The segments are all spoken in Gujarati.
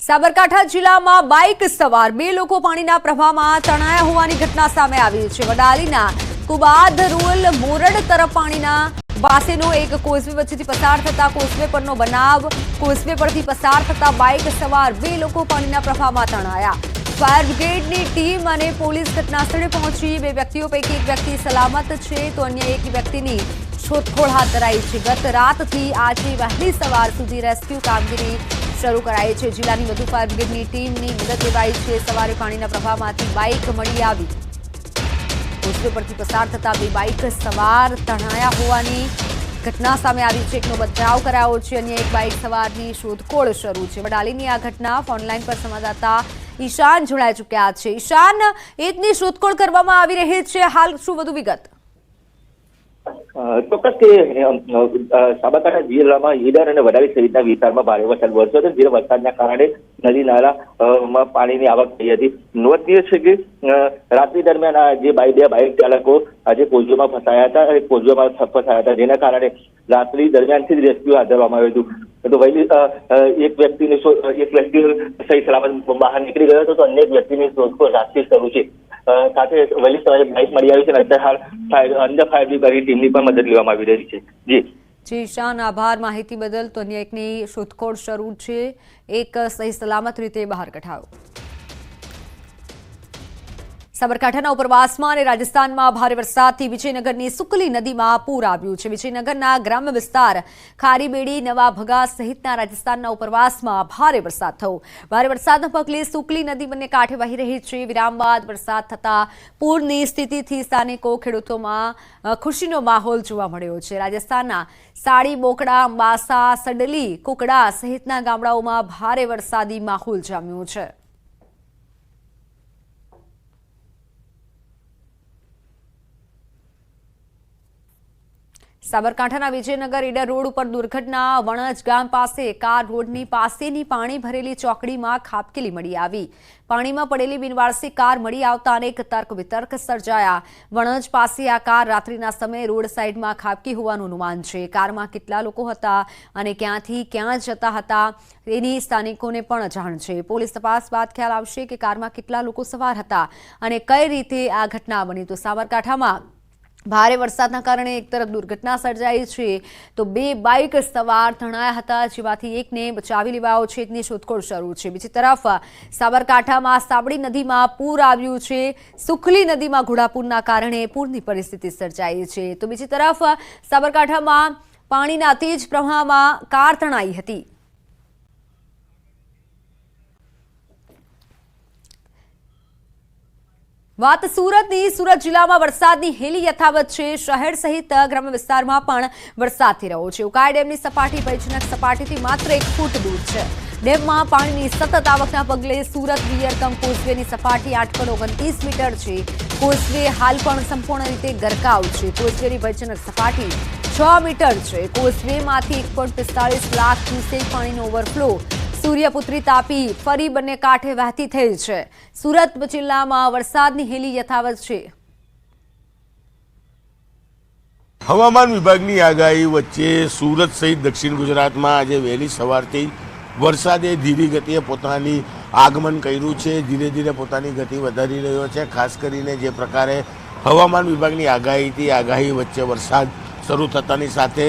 સાબરકાંઠા જિલ્લામાં બાઇક સવાર બે લોકો પાણીના પ્રવાહમાં તણાયા હોવાની ઘટના સામે આવી છે। વડાલીના કુબાદ રૂલ મોરડ તરફ પાણીના પાસેનો એક કોઝવે વચ્ચેથી પસાર થતા કોઝવે પરનો બનાવ। કોઝવે પરથી પસાર થતા બાઇક સવાર બે લોકો પાણીના પ્રવાહમાં તણાયા। ફાયર બ્રિગેડની ટીમ અને પોલીસ ઘટનાસ્થળે પહોંચી। બે વ્યક્તિઓ પૈકી એક વ્યક્તિ સલામત છે તો અન્ય એક વ્યક્તિની શોધખોળ હાથ ધરાઈ છે। ગત રાતથી આજે વહેલી સવાર સુધી રેસ્ક્યુ કામગીરી શરૂ કરાઈ છે। જિલ્લાની વધુ ફાયર બ્રિગેડની ટીમની મદદ લેવાઈ છે। સવારે પાણીના પ્રવાહમાંથી બાઇક મળી આવી। કોઝવે પરથી પસાર થતા બે બાઇક સવાર તણાયા હોવાની ઘટના સામે આવી છે। એકનો બચાવ કરાયો છે, અન્ય એક બાઇક સવારની શોધખોળ શરૂ છે। વડાલીની આ ઘટના ફોનલાઈન પર સંવાદદાતા ઈશાન જોડાઈ ચૂક્યા છે। ઈશાન, એકની શોધખોળ કરવામાં આવી રહી છે, હાલ શું વધુ વિગત? ચોક્કસ કે સાબરકાંઠા જિલ્લામાં ઈડર અને વડાલી સહિતના વિસ્તારમાં ભારે વરસાદ વરસ્યો હતો, જે વરસાદના કારણે નદી નાળામાં પાણીની આવક થઈ હતી। નોંધનીય છે કે રાત્રિ દરમિયાન જે બે બાઇક ચાલકો આજે કોઝવેમાં ફસાયા હતા અને કોઝવેમાં ફસાયા હતા, જેના કારણે રાત્રિ દરમિયાનથી જ રેસ્ક્યુ હાથ ધરવામાં આવ્યું હતું। તો વહેલી એક વ્યક્તિ સહી સલામત બહાર નીકળી ગયો હતો, તો અન્ય એક વ્યક્તિની શોધખોળ રાતથી શરૂ છે। સાથે વહેલી સવારે બાઇક મળી આવી છે અને અત્યારે હાલ અંદર ફાયર બ્રિગેડની ટીમની પણ મદદ લેવામાં આવી રહી છે। જી ઈશાન, આભાર માહિતી બદલ। તો અન્ય એકની શોધખોળ શરૂ છે, એક સહી સલામત રીતે બહાર કઢાયો। સાબરકાંઠાના ઉપરવાસમાં અને રાજસ્થાનમાં ભારે વરસાદથી વિજયનગરની સુકલી નદીમાં પૂર આવ્યું છે। વિજયનગરના ગ્રામ્ય વિસ્તાર ખારીબેડી, નવા ભગા સહિતના રાજસ્થાનના ઉપરવાસમાં ભારે વરસાદ થયો। ભારે વરસાદના પગલે સુકલી નદી બંને કાંઠે વહી રહી છે। વિરામ બાદ વરસાદ થતા પૂરની સ્થિતિથી સ્થાનિકો ખેડૂતોમાં ખુશીનો માહોલ જોવા મળ્યો છે। રાજસ્થાનના સાડી, બોકડા, અંબાસા, સડલી, કુકડા સહિતના ગામડાઓમાં ભારે વરસાદી માહોલ જામ્યો છે। સાબરકાંઠાના વિજયનગર ઈડર રોડ ઉપર દુર્ઘટના। વણજ ગામ પાસે કાર રોડની પાસેની પાણી ભરેલી ચોકડીમાં ખાબકેલી મળી આવી। પાણીમાં પડેલી બિનવારસી કાર મળી આવતા અનેક તર્ક વિતર્ક સર્જાયા। વણજ પાસે આ કાર રાત્રિના સમયે રોડ સાઈડમાં ખાબકી હોવાનું અનુમાન છે। કારમાં કેટલા લોકો હતા અને ક્યાંથી ક્યાં જતા હતા તેની સ્થાનિકોને પણ જાણ છે। પોલીસ તપાસ બાદ ખ્યાલ આવશે કે કારમાં કેટલા લોકો સવાર હતા અને કઈ રીતે આ ઘટના બની। તો સાબરકાંઠામાં ભારે વરસાદના કારણે એક તરફ દુર્ઘટના સર્જાઈ છે તો બે બાઇક સવાર તણાયા હતા, જેમાંથી એકને બચાવી લેવાયો છે, એકની શોધખોળ શરૂ છે। બીજી તરફ સાબરકાંઠામાં સાબડી નદીમાં પૂર આવ્યું છે। સુખલી નદીમાં ઘોડાપૂરના કારણે પૂરની પરિસ્થિતિ સર્જાઈ છે। તો બીજી તરફ સાબરકાંઠામાં પાણીના તેજ પ્રવાહમાં કાર તણાઈ હતી। વાત સુરતની। સુરત જિલ્લામાં વરસાદની હેલી યથાવત છે। શહેર સહિત ગ્રામ્ય વિસ્તારમાં પણ વરસાદ થઈ રહ્યો છે। ઉકાઈ ડેમની સપાટી ભયજનક સપાટીથી માત્ર 1 ફૂટ દૂર છે। ડેમમાં પાણીની સતત આવકના પગલે સુરત વિયરકમ કોઝવેની સપાટી 8.29 મીટર છે। કોઝવે હાલ પણ સંપૂર્ણ રીતે ગરકાવ છે। કોઝવેની ભયજનક સપાટી 6 મીટર છે। કોઝવેમાંથી 1.45 લાખ ક્યુસેક પાણીનો ઓવરફ્લો સૂર્યપુત્રી તાપી ફરી બંને કાંઠે વહેતી થઈ છે। સુરત જિલ્લામાં વરસાદની હેલી યથાવત છે। હવામાન વિભાગની આગાહી વચ્ચે સુરત સહિત દક્ષિણ ગુજરાતમાં આજે વહેલી સવારથી વરસાદે ધીરી ગતિએ પોતાની આગમન કર્યું છે। ધીરે ધીરે પોતાની ગતિ વધારી રહ્યો છે। ખાસ કરીને જે પ્રકારે હવામાન વિભાગની આગાહી વચ્ચે વરસાદ શરૂ થતાની સાથે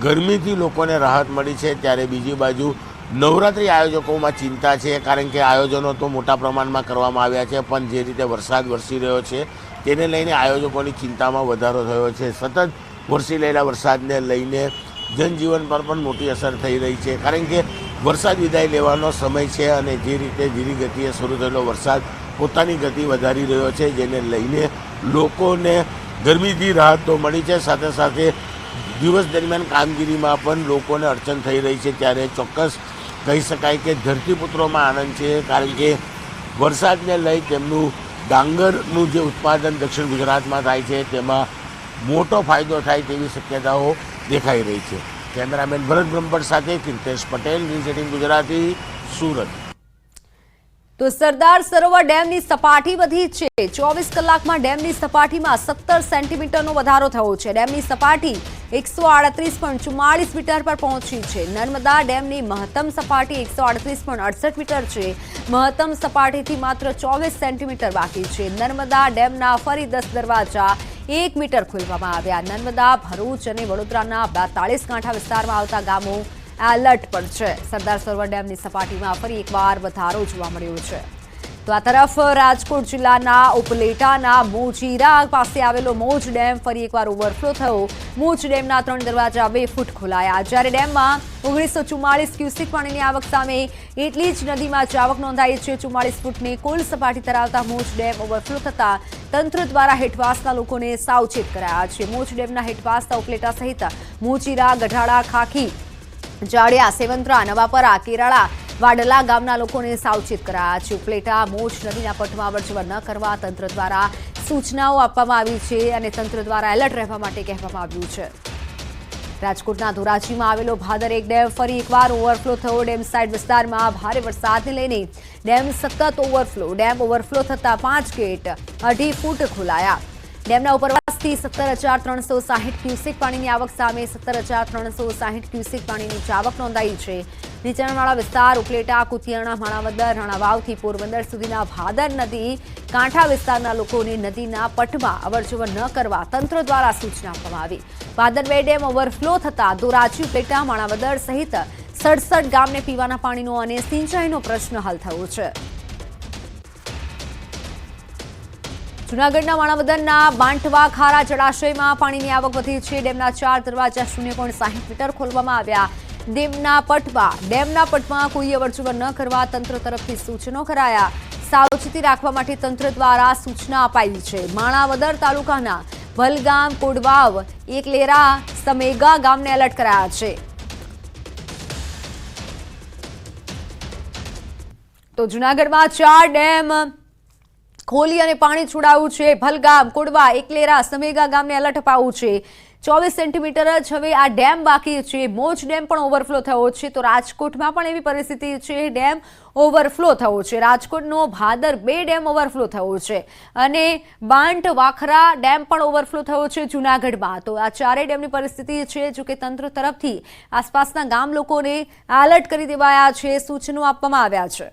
ગરમીથી લોકોને રાહત મળી છે, ત્યારે બીજી બાજુ નવરાત્રિ આયોજકોમાં ચિંતા છે, કારણ કે આયોજનો તો મોટા પ્રમાણમાં કરવામાં આવ્યા છે, પણ જે રીતે વરસાદ વરસી રહ્યો છે તેને લઈને આયોજકોની ચિંતામાં વધારો થયો છે। સતત વરસી રહેલા વરસાદને લઈને જનજીવન પર પણ મોટી અસર થઈ રહી છે, કારણ કે વરસાદ વિદાય લેવાનો સમય છે અને જે રીતે ધીરી ગતિએ શરૂ થયેલો વરસાદ પોતાની ગતિ વધારી રહ્યો છે, જેને લઈને લોકોને ગરમીથી રાહત તો મળી છે, સાથે સાથે દિવસ દરમિયાન કામગીરીમાં પણ લોકોને અડચણ થઈ રહી છે। ત્યારે ચોક્કસ કહી શકાય કે ધરતીપુત્રોમાં આનંદ છે, કારણ કે વરસાદને લઈ તેમનું ડાંગરનું જે ઉત્પાદન દક્ષિણ ગુજરાતમાં થાય છે તેમાં મોટો ફાયદો થાય તેવી શક્યતાઓ દેખાઈ રહી છે। કેમેરામેન ભરત બ્રહ્મભટ્ટ સાથે કીર્તેશ પટેલ, ન્યૂઝ 18 ગુજરાતી, સુરત। તો સરદાર સરોવર ડેમની સપાટી વધી છે। 24 કલાકમાં ડેમની સપાટીમાં 17 સેન્ટીમીટરનો વધારો થયો છે। ડેમની સપાટી 138.44 મીટર પર પહોંચી છે. નર્મદા ડેમની મહત્તમ સપાટી 138.68 મીટર છે. મહત્તમ સપાટીથી માત્ર 24 સેન્ટીમીટર બાકી છે. નર્મદા ડેમના ફરી 10 દરવાજા 1 મીટર ખોલવામાં આવ્યા. નર્મદા, ભરૂચ અને વડોદરાના 42 કાંઠા વિસ્તારમાં આવતા ગામો એલર્ટ પર છે. સરદાર સરોવર ડેમની સપાટીમાં ફરી એકવાર વધારો જોવા મળ્યો છે. તો આ તરફ રાજકોટ જિલ્લાના ઉપલેટાના મોજીરા પાસે આવેલો મોજ ડેમ ફરી એકવાર ઓવરફ્લો થયો. મોજ ડેમના 3 દરવાજા 2 ફૂટ ખોલાયા. જ્યારે ડેમમાં 1944 ક્યુસેક પાણીની આવક સામે એટલી જ નદીમાં જ આવક નોંધાઈ છે. 44 ફૂટની કુલ સપાટી ધરાવતા મોજ ડેમ ઓવરફ્લો થતા તંત્ર દ્વારા હેઠવાસના લોકોને સાવચેત કરાયા છે. મોજ ડેમના હેઠવાસના ઉપલેટા સહિત મોજીરા, ગઢાળા, ખાખી, જાડિયા, સેવંત્રા, નવાપરા, કેરાળા, વાડલા ગામના લોકોને સાવચેત કરાયા છે. ઉપલેટા મોજ નદીના પટમાં અવરજવર ન કરવા તંત્ર દ્વારા સૂચનાઓ આપવામાં આવી છે અને તંત્ર દ્વારા એલર્ટ રહેવા માટે કહેવામાં આવ્યું છે. રાજકોટના ધોરાજીમાં આવેલો ભાદર એક ડેમ ફરી એકવાર ઓવરફ્લો થયો. ડેમ સાઇડ વિસ્તારમાં ભારે વરસાદને લઈને ડેમ સતત ઓવરફ્લો. ડેમ ઓવરફ્લો થતા 5 ગેટ 2.5 ફૂટ ખોલાયા. ડેમના ઉપરવાસથી 17,360 ક્યુસેક પાણીની આવક સામે 17,360 ક્યુસેક પાણીની આવક નોંધાઈ છે. નીચાણવાળા વિસ્તાર ઉપલેટા, કુતિયાણા, માણાવદર, રાણાવાવથી પોરબંદર સુધીના ભાદર નદી કાંઠા વિસ્તારના લોકોને નદીના પટમાં અવરજવર ન કરવા તંત્ર દ્વારા સૂચના આપવામાં આવી. ભાદર 2 ડેમ ઓવરફ્લો થતા ધોરાજી, ઉપલેટા, માણાવદર સહિત 67 ગામને પીવાના પાણીનો અને સિંચાઈનો પ્રશ્ન હલ થયો છે. જૂનાગઢના માણાવદરના બાંટવા ખારા જળાશયમાં પાણીની આવક વધી છે. ડેમના 4 દરવાજા 0.60 મીટર ખોલવામાં આવ્યા. ડેમના પટમાં કોઈ અવરજવર ન કરવા તંત્ર તરફથી સૂચનો કરાયા. સાવચેતી રાખવા માટે તંત્ર દ્વારા સૂચના અપાઈ છે. માણાવદર તાલુકાના વલગામ, કોડવાવ, એકલેરા, સમેગા ગામને એલર્ટ કરાયા છે. તો જૂનાગઢમાં 4 ડેમ ખોલી અને પાણી છોડાયું છે. ભલગામ, કોડવા, એકલેરા, સમેગા ગામને એલર્ટ અપાયું છે. 24 સેન્ટીમીટર જ હવે આ ડેમ બાકી છે. મોજ ડેમ પણ ઓવરફ્લો થયો છે. તો રાજકોટમાં પણ એવી પરિસ્થિતિ છે. ડેમ ઓવરફ્લો થયો છે. રાજકોટનો ભાદર 2 ડેમ ઓવરફ્લો થયો છે અને બાંટ વાખરા ડેમ પણ ઓવરફ્લો થયો છે જૂનાગઢમાં. તો આ 4 ડેમની પરિસ્થિતિ છે. જો કે તંત્ર તરફથી આસપાસના ગામ લોકોને એલર્ટ કરી દેવાયા છે, સૂચનો આપવામાં આવ્યા છે.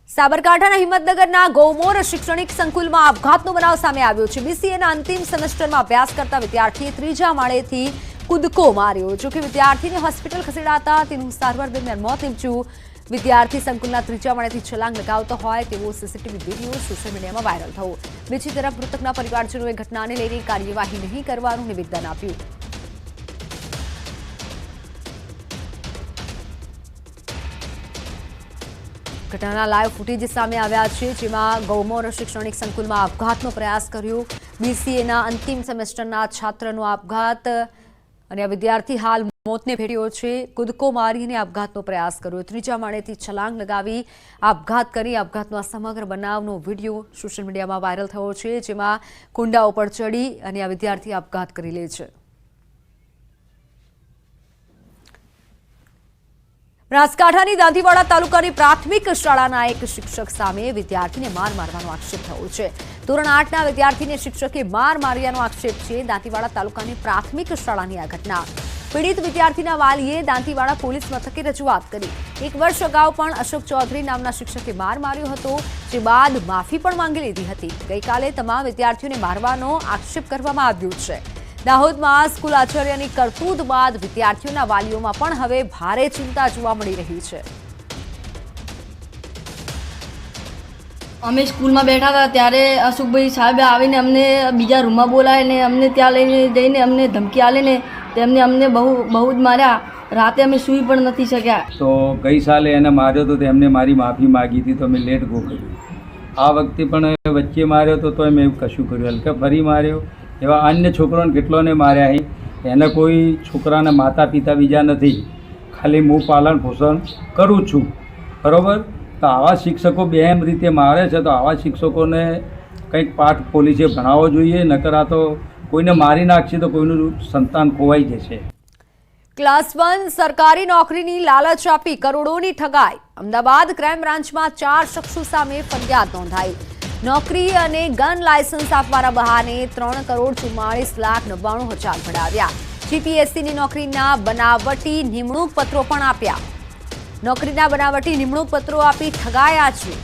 સાબરકાંઠાના હિંમતનગરના ગૌમોર શૈક્ષણિક સંકુલમાં આપઘાતનો બનાવ સામે આવ્યો છે. બીસીએના અંતિમ સેમેસ્ટરમાં અભ્યાસ કરતા વિદ્યાર્થીએ 3જા માળેથી કૂદકો માર્યો. જોકે વિદ્યાર્થીને હોસ્પિટલ ખસેડાતા તેનું સારવાર દરમિયાન મોત નીપજ્યું. વિદ્યાર્થી સંકુલના 3જા માળેથી છલાંગ લગાવતો હોય તેવો સીસીટીવી વિડીયો સોશિયલ મીડિયામાં વાયરલ થયો. બીજી તરફ મૃતકના પરિવારજનોએ ઘટનાને લઈને કાર્યવાહી નહીં કરવાનું નિવેદન આપ્યું. ઘટનાના લાઈવ ફૂટેજ સામે આવ્યા છે, જેમાં ગૌમોર શૈક્ષણિક સંકુલમાં આપઘાતનો પ્રયાસ કર્યો. બીસીએના અંતિમ સેમેસ્ટરના છાત્રનો આપઘાત અને આ વિદ્યાર્થી હાલ મોતને ભેટ્યો છે. કૂદકો મારીને આપઘાતનો પ્રયાસ કર્યો. 3જા માળેથી છલાંગ લગાવી આપઘાત કરી. આપઘાતનો સમગ્ર બનાવનો વિડીયો સોશિયલ મીડિયામાં વાયરલ થયો છે, જેમાં કુંડા ઉપર ચડી અને આ વિદ્યાર્થી આપઘાત કરી લે છે. બનાસકાંઠાની દાંતીવાડા તાલુકાની પ્રાથમિક શાળાના એક શિક્ષક સામે વિદ્યાર્થીને માર મારવાનો આક્ષેપ થયો છે. ધોરણ 8ના વિદ્યાર્થીને શિક્ષકે માર માર્યાનો આક્ષેપ છે. દાંતીવાડા તાલુકાની પ્રાથમિક શાળાની આ ઘટના. પીડિત વિદ્યાર્થીના વાલીએ દાંતીવાડા પોલીસ મથકે રજૂઆત કરી. 1 વર્ષ અગાઉ પણ અશોક ચૌધરી નામના શિક્ષકે માર માર્યો હતો, જે બાદ માફી પણ માંગી લીધી હતી. ગઈકાલે તમામ વિદ્યાર્થીઓને મારવાનો આક્ષેપ કરવામાં આવ્યો છે. દાહોદમાં સ્કૂલ આચાર્યની કરતૂત બાદ વિદ્યાર્થીઓના વાલીઓમાં પણ હવે ભારે ચિંતા જોવા મળી રહી છે. અમે સ્કૂલમાં બેઠા હતા ત્યારે અશોકભાઈ સાહેબે આવીને અમને બીજા રૂમમાં બોલાવીને અમને ત્યાં લઈને જઈને અમને ધમકી આલીને તેમને અમને બહુ જ માર્યા. રાતે અમે સૂઈ પણ નથી શક્યા. તો ગઈ સાલે એને માર્યો તો તેમને મારી માફી માગી હતી, તો અમે લેટ ગો કર્યું. આ વખતે પણ વચ્ચે માર્યો તો મેં એવું કશું કર્યું, હલકે ફરી માર્યો. એવા અન્ય છોકરાઓને કેટલોને માર્યા. એને કોઈ છોકરાના માતા પિતા બીજા નથી, ખાલી હું પાલન પોષણ કરું છું, બરાબર. તો આવા શિક્ષકો બેમ રીતે મારે છે, તો આવા શિક્ષકોને કંઈક પાઠ પોલીસે ભણાવવો જોઈએ. નકર આ તો કોઈને મારી નાખશે તો કોઈનું સંતાન ખોવાઈ જશે. ક્લાસ 1 સરકારી નોકરીની લાલચ આપી કરોડોની ઠગાઈ. અમદાવાદ ક્રાઇમ બ્રાન્ચમાં 4 શખ્સો સામે ફરિયાદ નોંધાઈ. નોકરી અને ગન લાયસન્સ આપવાના બહાને 3,44,99,000 પડાવ્યા. જીપીએસસીની નોકરીના બનાવટી નિમણૂક પત્રો પણ આપ્યા. નોકરીના બનાવટી નિમણૂક પત્રો આપી ઠગાયા છે.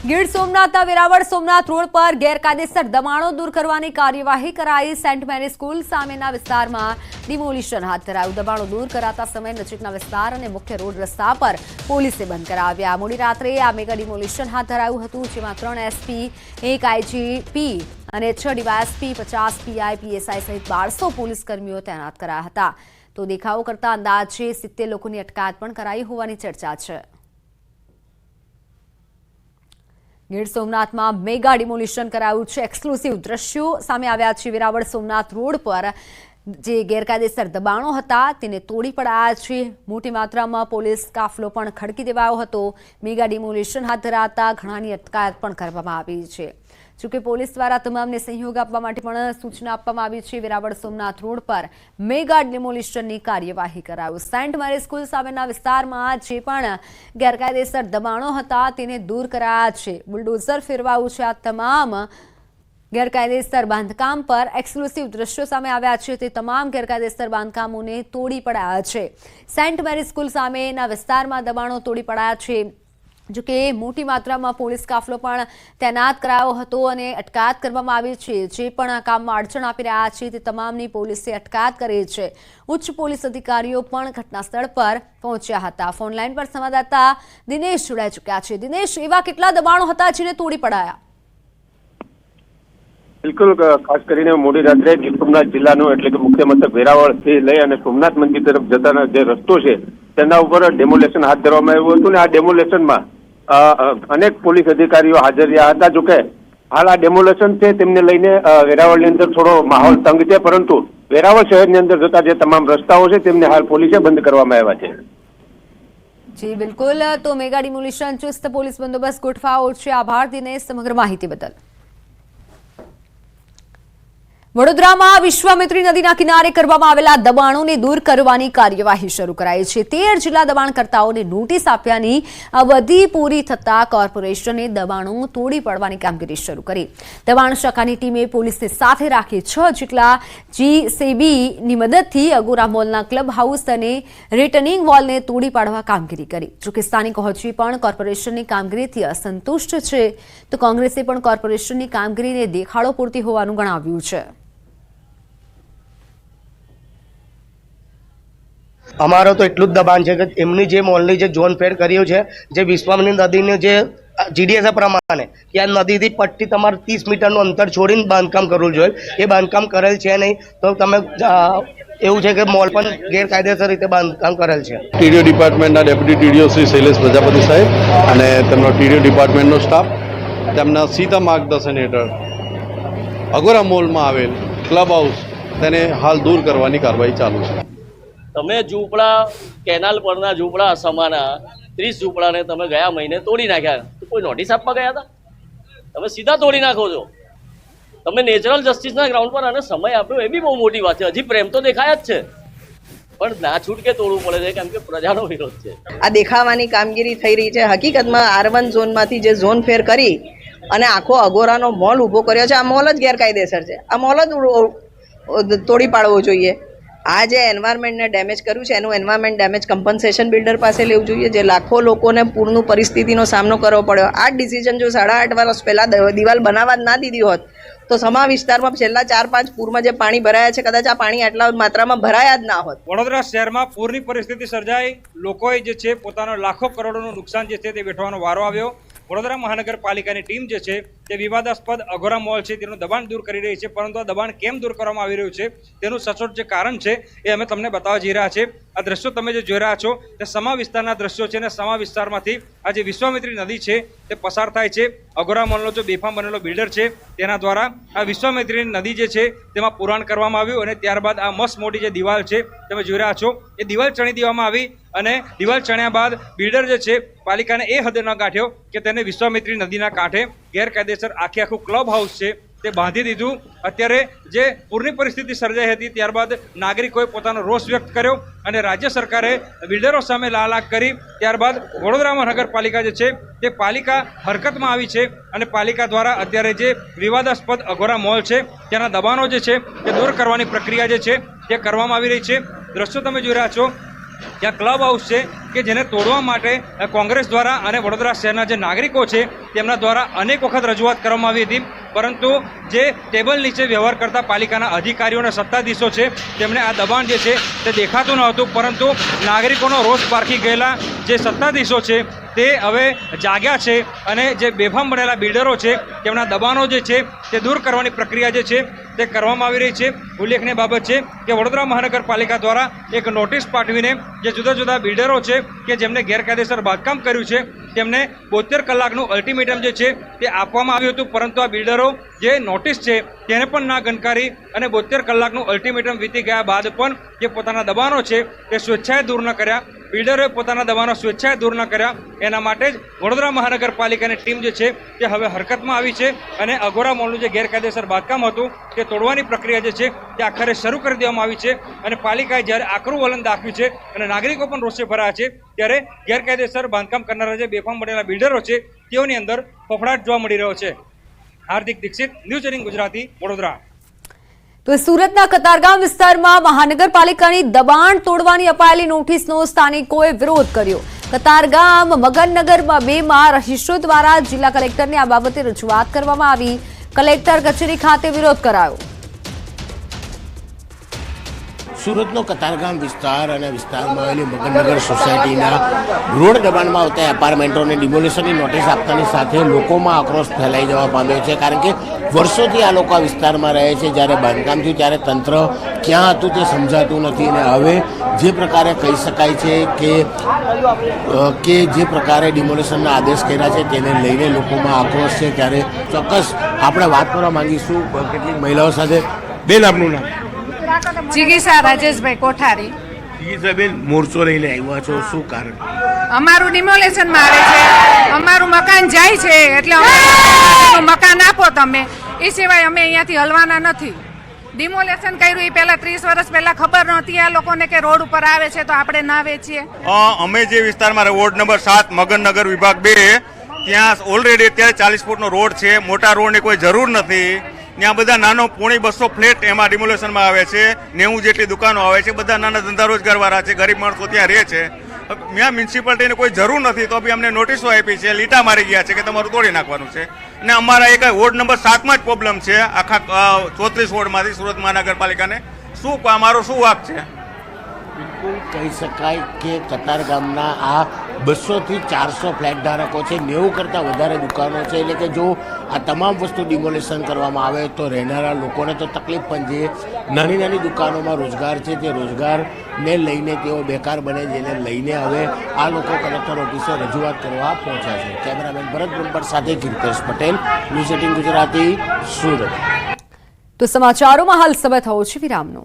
ગીર સોમનાથના વેરાવળ સોમનાથ રોડ પર ગેરકાયદેસર દબાણો દૂર કરવાની કાર્યવાહી કરાઈ. સેન્ટ મેરી સ્કૂલ સામેના વિસ્તારમાં ડિમોલિશન હાથ ધરાયું. દબાણો દૂર કરાતા સમયે નજીકના વિસ્તાર અને મુખ્ય રોડ રસ્તા પર પોલીસે બંધ કરાવ્યા. મોડી રાત્રે આ મેગા ડિમોલિશન હાથ ધરાયું હતું, જેમાં 3 એસપી, 1 આઈજીપી અને 6 ડીવાયએસપી, 50 પીઆઈ, પીએસઆઈ સહિત 1200 પોલીસ કર્મીઓ તૈનાત કરાયા હતા. તો દેખાવો કરતા અંદાજે 70 લોકોની અટકાયત પણ કરાઈ હોવાની ચર્ચા છે. ગીર સોમનાથમાં મેગા ડિમોલિશન કરાયું છે. એક્સક્લુસિવ દ્રશ્યો સામે આવ્યા છે. વેરાવળ સોમનાથ રોડ પર જે ગેરકાયદેસર દબાણો હતા તેને તોડી પડાયા છે. મોટી માત્રામાં પોલીસ કાફલો પણ ખડકી દેવાયો હતો. મેગા ડિમોલિશન હાથ ધરાતા ઘણાની અટકાયત પણ કરવામાં આવી છે. જોકે પોલીસ દ્વારા તમામને સહયોગ આપવા માટે પણ સૂચના આપવામાં આવી છે. વેરાવળ સોમનાથ રોડ પર મેગા ડિમોલિશનની કાર્યવાહી કરાયું. સેન્ટ મેરી સ્કૂલ સામેના વિસ્તારમાં જે પણ ગેરકાયદેસર દબાણો હતા તેને દૂર કરાયા છે. બુલડોઝર ફેરવાયું છે. આ તમામ ગેરકાયદેસર બાંધકામ પર એક્સક્લુસિવ દ્રશ્યો સામે આવ્યા છે. તે તમામ ગેરકાયદેસર બાંધકામોને તોડી પડાયા છે. સેન્ટ મેરી સ્કૂલ સામેના વિસ્તારમાં દબાણો તોડી પડાયા છે. જોકે મોટી માત્રામાં પોલીસ કાફલો પણ તૈનાત કરાયો હતો અને અટકાયત કરવામાં આવી છે. જે પણ આ કામમાં અડચણ આપી રહ્યા છે તે તમામની પોલીસે અટકાયત કરી છે. ઉચ્ચ પોલીસ અધિકારીઓ પણ ઘટના સ્થળ પર પહોંચ્યા હતા. ફોનલાઈન પર સંવાદદાતા દિનેશ જોડાઈ ચૂક્યા છે. દિનેશ, એવા કેટલા દબાણો હતા જેને તોડી પડાયા? બિલકુલ, ખાસ કરીને મોડી રાત્રે ગીર સોમનાથ જિલ્લાનું એટલે કે મુખ્ય મથક વેરાવળ થી લઈ અને સોમનાથ મંદિર તરફ જતાના જે રસ્તો છે તેના ઉપર ડેમોલેશન હાથ ધરવામાં આવ્યું હતું. ને આ ડેમોલેશનમાં અનેક પોલીસ અધિકારીઓ હાજર રહ્યા હતા. જોકે હાલ આ ડેમોલેશન છે તેમને લઈને વેરાવળની અંદર થોડો માહોલ તંગ છે, પરંતુ વેરાવળ શહેરની અંદર જતા જે તમામ રસ્તાઓ છે તેમને હાલ પોલીસે બંધ કરવામાં આવ્યા છે. જી બિલકુલ, તો મેગા ડિમોલિશન ચુસ્ત પોલીસ બંદોબસ્ત ગોઠવાયો છે. આભાર દિનેશ સમગ્ર માહિતી બદલ. વડોદરામાં વિશ્વામિત્રી નદીના કિનારે કરવામાં આવેલા દબાણોને દૂર કરવાની કાર્યવાહી શરૂ કરાઈ છે. 13 જેટલા દબાણકર્તાઓને નોટિસ આપ્યાની અવધિ પૂરી થતા કોર્પોરેશને દબાણો તોડી પાડવાની કામગીરી શરૂ કરી. દબાણ શાખાની ટીમે પોલીસને સાથે રાખી 6 જેટલા જીસીબીની મદદથી અગોરા મોલના ક્લબ હાઉસ અને રિટર્નિંગ વોલને તોડી પાડવા કામગીરી કરી. જોકે સ્થાનિકો હજી પણ કોર્પોરેશનની કામગીરીથી અસંતુષ્ટ છે, તો કોંગ્રેસે પણ કોર્પોરેશનની કામગીરીને દેખાડો પૂરતી હોવાનું ગણાવ્યું છે. અમારો તો એટલું જ દબાણ છે કે એમની જે મોલની જે ઝોન ફેર કર્યું છે, જે વિશ્વામિત્રી નદીને જે જીડીએસ પ્રમાણે કે આ નદીથી પટ્ટી તમારે 30 મીટરનું અંતર છોડીને બાંધકામ કરવું જોઈએ. એ બાંધકામ કરેલ છે નહીં, તો તમે એવું છે કે મોલ પણ ગેરકાયદેસર રીતે બાંધકામ કરેલ છે. ટીડીઓ ડિપાર્ટમેન્ટના ડેપ્યુટી ટીડીઓ શ્રી શૈલેષ પ્રજાપતિ સાહેબ અને તેમનો ટીડીઓ ડિપાર્ટમેન્ટનો સ્ટાફ તેમના સીધા માર્ગદર્શન હેઠળ અગોરા મોલમાં આવેલ ક્લબ હાઉસ તેને હાલ દૂર કરવાની કાર્યવાહી ચાલુ છે. તમે ઝૂંપડા કેનાલ પરના ઝૂંપડા સમાના 30 ઝૂંપડાને તમે ગયા મહિને તોડી નાખ્યા. તો કોઈ નોટિસ આપવા ગયા હતા? તમે સીધા તોડી નાખો છો. તમે નેચરલ જસ્ટિસના ગ્રાઉન્ડ પર આને સમય આપ્યો એ બી બહુ મોટી વાત છે. હજી પ્રેમ તો દેખાય જ છે, પણ ના છૂટકે તોડવું પડે છે કેમ કે પ્રજાનો વિરોધ છે. આ દેખાવાની કામગીરી થઈ રહી છે. હકીકતમાં R1 ઝોનમાંથી જે ઝોન ફેર કરી અને આખો અગોરાનો મોલ ઊભો કર્યો છે, આ મોલ જ ગેરકાયદેસર છે. આ મોલ જ તોડી પાડવો જોઈએ. આ જે એન્વાયરમેન્ટને ડેમેજ કર્યું છે એનું એન્વાયરમેન્ટ ડેમેજ કમ્પન્સેશન બિલ્ડર પાસે લેવું જોઈએ, જે લાખો લોકોને પૂરનું પરિસ્થિતિનો સામનો કરવો પડ્યો. આ ડિસિઝન જો 8.5 વર્ષ પહેલાં દિવાલ બનાવવા જ ના દીધી હોત તો સમા વિસ્તારમાં છેલ્લા 4-5 પૂરમાં જે પાણી ભરાયા છે, કદાચ આ પાણી આટલા માત્રામાં ભરાયા જ ના હોત. વડોદરા શહેરમાં પૂરની પરિસ્થિતિ સર્જાઈ, લોકોએ જે છે પોતાનો લાખો કરોડોનું નુકસાન જે છે તે વેઠવાનો વારો આવ્યો. વડોદરા મહાનગરપાલિકાની ટીમ જે છે તે વિવાદાસ્પદ અગોરા મોલ છે તેનું દબાણ દૂર કરી રહી છે, પરંતુ આ દબાણ કેમ દૂર કરવામાં આવી રહ્યું છે તેનું સચોટ જે કારણ છે એ અમે તમને બતાવવા જઈ રહ્યા છે. આ દ્રશ્યો તમે જે જોઈ રહ્યા છો તે સમા વિસ્તારના દ્રશ્યો છે, અને સમા વિસ્તારમાંથી આ જે વિશ્વામિત્રી નદી છે તે પસાર થાય છે. અગોરા મોલનો જો બેફામ બનેલો બિલ્ડર છે તેના દ્વારા આ વિશ્વામિત્રી નદી જે છે તેમાં પુરાણ કરવામાં આવ્યું, અને ત્યારબાદ આ મસ્ત મોટી જે દિવાલ છે તમે જોઈ રહ્યા છો એ દિવાલ ચણી દેવામાં આવી. અને દિવાલ ચણ્યા બાદ બિલ્ડર જે છે પાલિકાને એ હદે ન ગાંઠ્યો કે તેને વિશ્વામિત્રી નદીના કાંઠે ગેરકાયદેસર આખું ક્લબ હાઉસ છે તે બાંધી દીધું. અત્યારે જે પૂરની પરિસ્થિતિ સર્જાઈ હતી ત્યારબાદ નાગરિકોએ પોતાનો રોષ વ્યક્ત કર્યો અને રાજ્ય સરકારે બિલ્ડરો સામે લાલાક કરી ત્યારબાદ વડોદરા મહાનગરપાલિકા જે છે તે પાલિકા હરકતમાં આવી છે અને પાલિકા દ્વારા અત્યારે જે વિવાદાસ્પદ અઘોરા મોલ છે તેના દબાણો જે છે તે દૂર કરવાની પ્રક્રિયા જે છે તે કરવામાં આવી રહી છે. દ્રશ્યો તમે જોઈ રહ્યા છો, ત્યાં ક્લબ હાઉસ છે કે જેને તોડવા માટે કોંગ્રેસ દ્વારા અને વડોદરા શહેરના જે નાગરિકો છે તેમના દ્વારા અનેક વખત રજૂઆત કરવામાં આવી હતી, પરંતુ જે ટેબલ નીચે વ્યવહાર કરતા પાલિકાના અધિકારીઓ અને સત્તાધીશો છે તેમને આ દબાણ જે છે તે દેખાતું ન હતું. પરંતુ નાગરિકોનો રોષ પારખી ગયેલા જે સત્તાધીશો છે તે હવે જાગ્યા છે અને જે બેફામ બનેલા બિલ્ડરો છે તેમના દબાણો જે છે તે દૂર કરવાની પ્રક્રિયા જે છે તે કરવામાં આવી રહી છે. ઉલ્લેખનીય બાબત છે કે વડોદરા મહાનગરપાલિકા દ્વારા એક નોટિસ પાઠવીને જે જુદા જુદા બિલ્ડરો છે કે જેમને ગેરકાયદેસર બાંધકામ કર્યું છે તેમને 72 કલાકનું અલ્ટિમેટમ જે છે તે આપવામાં આવ્યું હતું, પરંતુ આ બિલ્ડરો જે નોટિસ છે તેને પણ ના ગણકારી અને 72 કલાકનું અલ્ટિમેટમ વીતી ગયા બાદ પણ જે પોતાના દબાણો છે તે સ્વેચ્છાએ દૂર ન કર્યા. બિલ્ડરોએ પોતાના દબાણો સ્વેચ્છાએ દૂર ન કર્યા. એના માટે જ વડોદરા મહાનગરપાલિકાની ટીમ જે છે તે હવે હરકતમાં આવી છે અને અઘોરા મોલનું જે ગેરકાયદેસર બાંધકામ હતું તે તોડવાની પ્રક્રિયા જે છે તે આખરે શરૂ કરી દેવામાં આવી છે. અને પાલિકાએ જ્યારે આકરું વલણ દાખવ્યું છે અને નાગરિકો પણ રોષે ભરાયા છે ત્યારે ગેરકાયદેસર બાંધકામ કરનારા જે બેફામ બનેલા બિલ્ડરો છે તેઓની અંદર ફફડાટ જોવા મળી રહ્યો છે. હાર્દિક દીક્ષિત, ન્યૂઝ 18 ગુજરાતી, વડોદરા. તો સુરતના કતારગામ વિસ્તારમાં મહાનગરપાલિકાની દબાણ તોડવાની અપાયેલી નોટિસનો સ્થાનિકોએ વિરોધ કર્યો. કતારગામ મગનનગરમાં 2 રહીશો દ્વારા જિલ્લા કલેક્ટરને આ બાબતે રજૂઆત કરવામાં આવી. કલેક્ટર કચેરી ખાતે વિરોધ કરાયો. સુરતનો કતારગામ વિસ્તાર અને વિસ્તારમાં આવેલી મગનનગર સોસાયટીના રોડ દબાણમાં આવતા એપાર્ટમેન્ટોને ડિમોલિશનની નોટિસ આપતાની સાથે લોકોમાં આક્રોશ ફેલાઈ જવા પામ્યો છે, કારણ કે વર્ષોથી આ લોકો આ વિસ્તારમાં રહે છે. જ્યારે બાંધકામ થયું ત્યારે તંત્ર ક્યાં હતું તે સમજાતું નથી અને હવે જે પ્રકારે કહી શકાય છે કે જે પ્રકારે ડિમોલિશનના આદેશ કર્યા છે તેને લઈને લોકોમાં આક્રોશ છે. ત્યારે ચોક્કસ આપણે વાત કરવા માંગીશું કેટલીક મહિલાઓ સાથે. બેન, આપનું નામ? જિગીસા રાજેશભાઈ કોઠારી. જિગીસાબેન, મોરચો લઈને આવ્યા છો, શું કારણ? અમારું ડિમોલેશનમાં આવે છે, અમારું મકાન જાય છે એટલે અમે મકાન આપો તમે, એ સિવાય અમે અહીંયાથી હલવાના નથી. ડિમોલેશન કર્યું એ પહેલા 30 વર્ષ પહેલા ખબર નહોતી આ લોકોને કે રોડ ઉપર આવે છે તો આપણે ના વેચીએ. અમે જે વિસ્તારમાં વોર્ડ નંબર 7 મગનનગર વિભાગ 2 ત્યાં ઓલરેડી અત્યારે 40 ફૂટનો રોડ છે. મોટા રોડની કોઈ જરૂર નથી. ત્યાં બધા નાનો 200 ફ્લેટ એમાં ડિમોલેશનમાં આવે છે. 90 જેટલી દુકાનો આવે છે. બધા નાના ધંધા રોજગારવાળા છે, ગરીબ માણસો ત્યાં રહે છે. ત્યાં મ્યુનિસિપાલિટીને કોઈ જરૂર નથી તો બી અમને નોટિસો આપી છે, લીટા મારી ગયા છે કે તમારું તોડી નાખવાનું છે. અને અમારા એક વોર્ડ નંબર 7માં જ પ્રોબ્લેમ છે આખા 34 વોર્ડમાંથી સુરત મહાનગરપાલિકાને. શું અમારો શું વાક છે? બિલકુલ કહી શકાય કે કતારગામના આ 200 થી 400 ફ્લેટ ધારકો છે, 90 કરતાં વધારે દુકાનો છે. એટલે કે જો આ તમામ વસ્તુ ડિમોલિશન કરવામાં આવે તો રહેનારા લોકોને તો તકલીફ પણ છે. નાની નાની દુકાનોમાં રોજગાર છે, તે રોજગારને લઈને તેઓ બેકાર બને, જેને લઈને હવે આ લોકો કલેક્ટર ઓફિસે રજૂઆત કરવા પહોંચ્યા છે. કેમેરામેન ભરત બ્રહ્મભટ્ટ સાથે કીર્તેશ પટેલ, ન્યૂઝ 18 ગુજરાતી, સુરત. તો સમાચારોમાં હાલ સમય થયો છે વિરામનો.